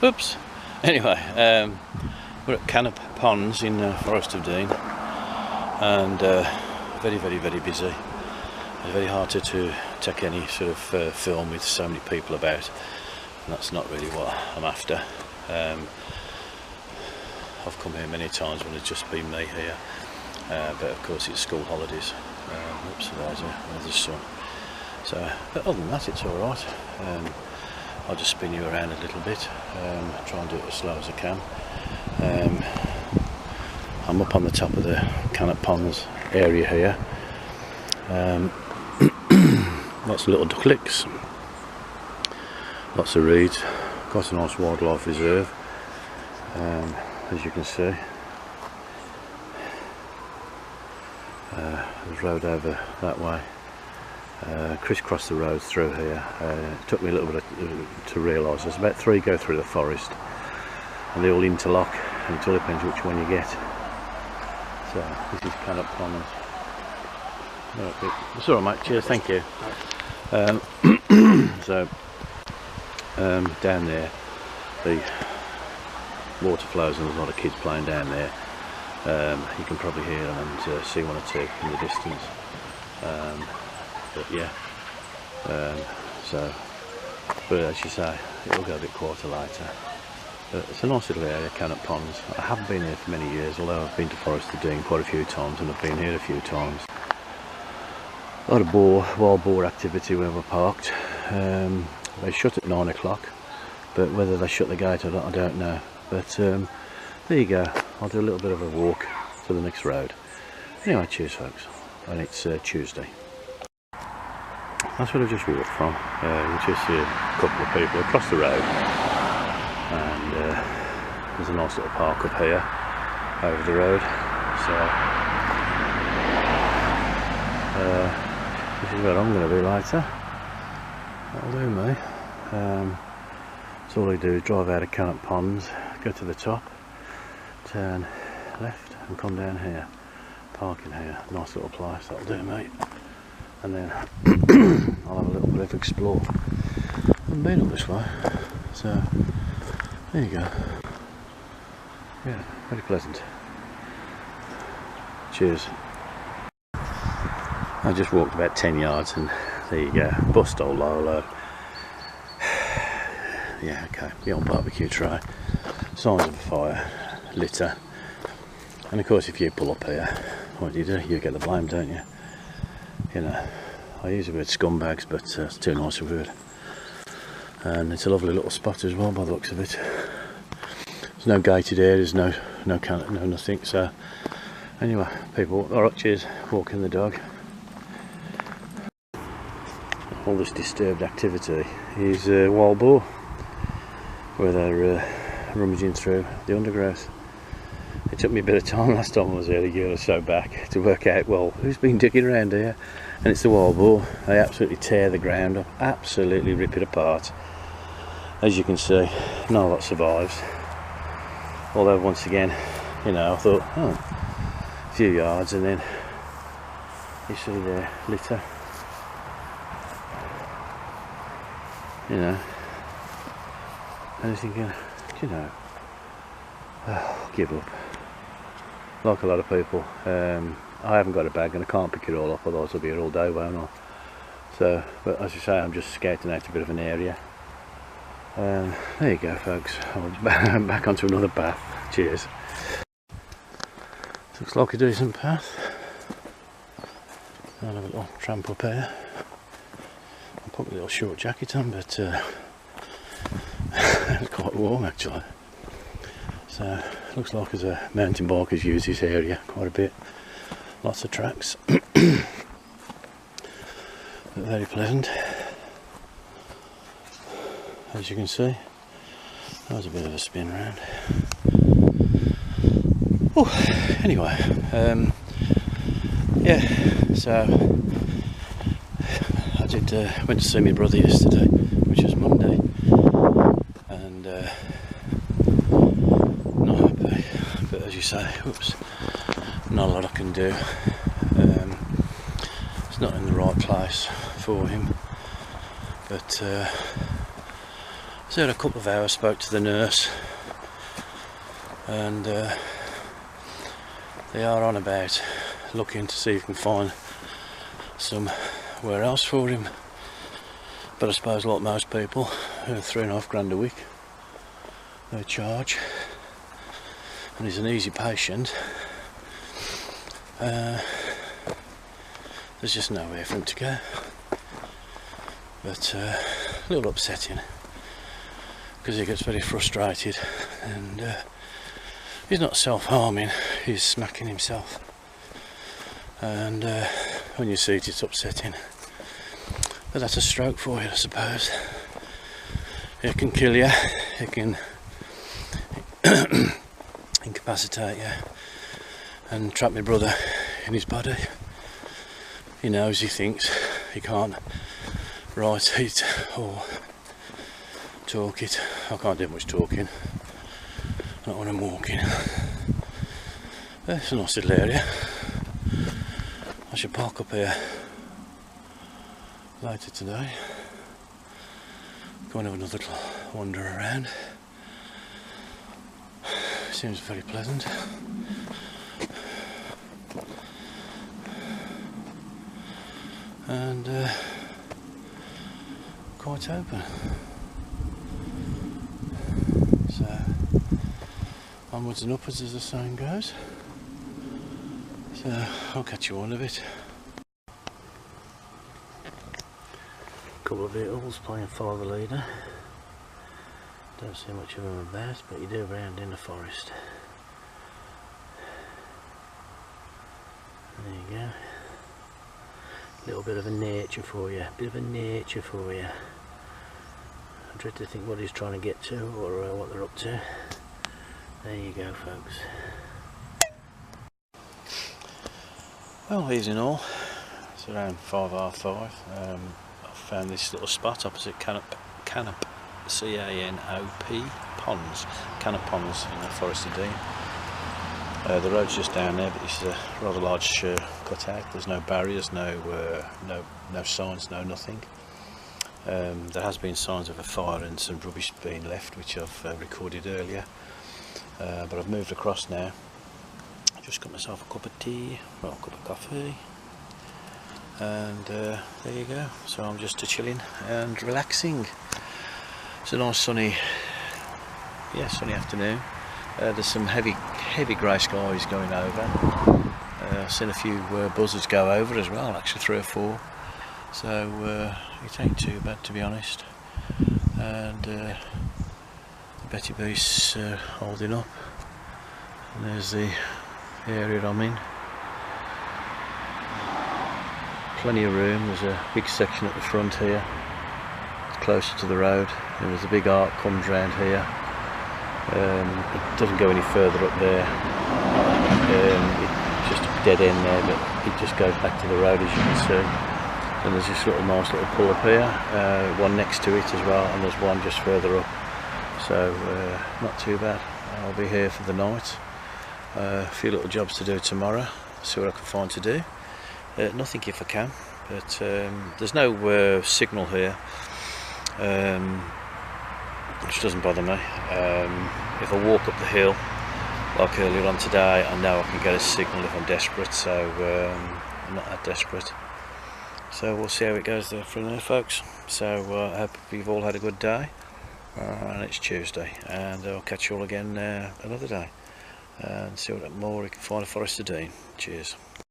Oops. Anyway, we're at Canop Ponds in Forest of Dean, and very busy. It's very hard to take any sort of film with so many people about, and that's not really what I'm after. I've come here many times when it's just been me here, but of course it's school holidays. Oops, there's the sun. So, but other than that, it's all right. I'll just spin you around a little bit, try and do it as slow as I can. I'm up on the top of the Canop Ponds area here. Lots of little ducklings, lots of reeds, quite a nice wildlife reserve, as you can see. There's a road over that way. Crisscross the roads through here. It took me a little bit to realise there's about 3 go through the forest, and they all interlock, and it all depends which one you get. So this is Canop Ponds. It's alright, mate, cheers, thank you. So down there the water flows and there's a lot of kids playing down there. You can probably hear them and see one or two in the distance. But yeah, but as you say, it will go a bit quieter later. But it's a nice little area, Canop Ponds. I haven't been here for many years, although I've been to Forest of Dean quite a few times, and I've been here a few times. A lot of wild boar activity where we're parked. They shut at 9 o'clock, but whether they shut the gate or not, I don't know. But there you go, I'll do a little bit of a walk to the next road. Anyway, cheers folks, and it's Tuesday. That's what I've just walked from. You just see a couple of people across the road, and there's a nice little park up here over the road. So this is where I'm going to be later. That'll do me. So all I do is drive out of Canop Ponds, go to the top, turn left and come down here, park in here. Nice little place, that'll do mate. And then I'll have a little bit of explore. I haven't been up this way, so there you go. Yeah, very pleasant. Cheers. I just walked about 10 yards and there you go, bust old Lolo. Yeah, okay, the old barbecue tray, signs of a fire, litter, and of course if you pull up here, what do? You get the blame, don't you? You know, I use the word scumbags, but it's too nice a word. And it's a lovely little spot as well by the looks of it. There's no gated areas, no nothing, so anyway, people, alright, cheers, walking the dog. All this disturbed activity is wild boar, where they're rummaging through the undergrowth. It took me a bit of time last time I was here, a year or so back, to work out, well, who's been digging around here? And it's the wild boar. They absolutely tear the ground up, absolutely rip it apart. As you can see, not a lot survives. Although once again, you know, I thought, oh, a few yards, and then you see the litter. You know, and I was thinking, you know, give up. Like a lot of people, I haven't got a bag and I can't pick it all up, otherwise I'll be here all day, won't I? So, but as you say, I'm just scouting out a bit of an area. There you go, folks. I'm back onto another path. Cheers. Looks like a decent path. I'll have a little tramp up here. I'll put my little short jacket on, but it's quite warm actually. So looks like as a mountain bikers use this area quite a bit. Lots of tracks. But very pleasant. As you can see, that was a bit of a spin round. Oh, anyway, yeah, so I went to see my brother yesterday, which was Monday, and not happy, but as you say, oops, not a lot I can do. It's not in the right place for him, but So in a couple of hours spoke to the nurse, and they are on about looking to see if we can find somewhere else for him. But I suppose like most people, £3.5 grand a week they charge, and he's an easy patient. There's just nowhere for him to go. But a little upsetting, because he gets very frustrated, and he's not self-harming, he's smacking himself, and when you see it, it's upsetting. But that's a stroke for you, I suppose. It can kill you, it can incapacitate you, and trap my brother in his body. He knows, he thinks he can't write it or talk it. I can't do much talking, not when I'm walking. It's a nice little area. I should park up here later today, go and have another little wander around. Seems very pleasant. And quite open. So onwards and upwards, as the saying goes. So I'll catch you on a bit. Couple of beetles playing follow the leader. Don't see much of them about, but you do around in the forest. There you go. Little bit of a nature for you. I dread to think what he's trying to get to, or what they're up to. There you go, folks. Well, easy and all. It's around 5:30. I found this little spot opposite canop, C-A-N-O-P ponds, canop ponds in the Forest of Dean. The road's just down there, but this is a rather large cutout. There's no barriers, no signs, no nothing. There has been signs of a fire and some rubbish being left, which I've recorded earlier. But I've moved across now. I've just got myself a cup of tea, well, a cup of coffee, and there you go. So I'm just chilling and relaxing. It's a nice sunny afternoon. There's some heavy grey skies going over. I've seen a few buzzards go over as well, actually 3 or 4. So it ain't too bad, to be honest. And the Betty Beast's holding up. And there's the area I'm in. Plenty of room. There's a big section at the front here, closer to the road, and there's a big arc comes round here. It doesn't go any further up there. It's just a dead end there, but it just goes back to the road, as you can see. And there's this nice little pull up here, one next to it as well, and there's one just further up. So not too bad. I'll be here for the night. A few little jobs to do tomorrow. See what I can find to do. Nothing if I can, but there's no signal here, which doesn't bother me. If I walk up the hill like earlier on today, I know I can get a signal if I'm desperate, so I'm not that desperate. So we'll see how it goes there from there, folks. So I hope you've all had a good day, and it's Tuesday, and I'll catch you all again another day and see what more we can find in Forest of Dean. Cheers.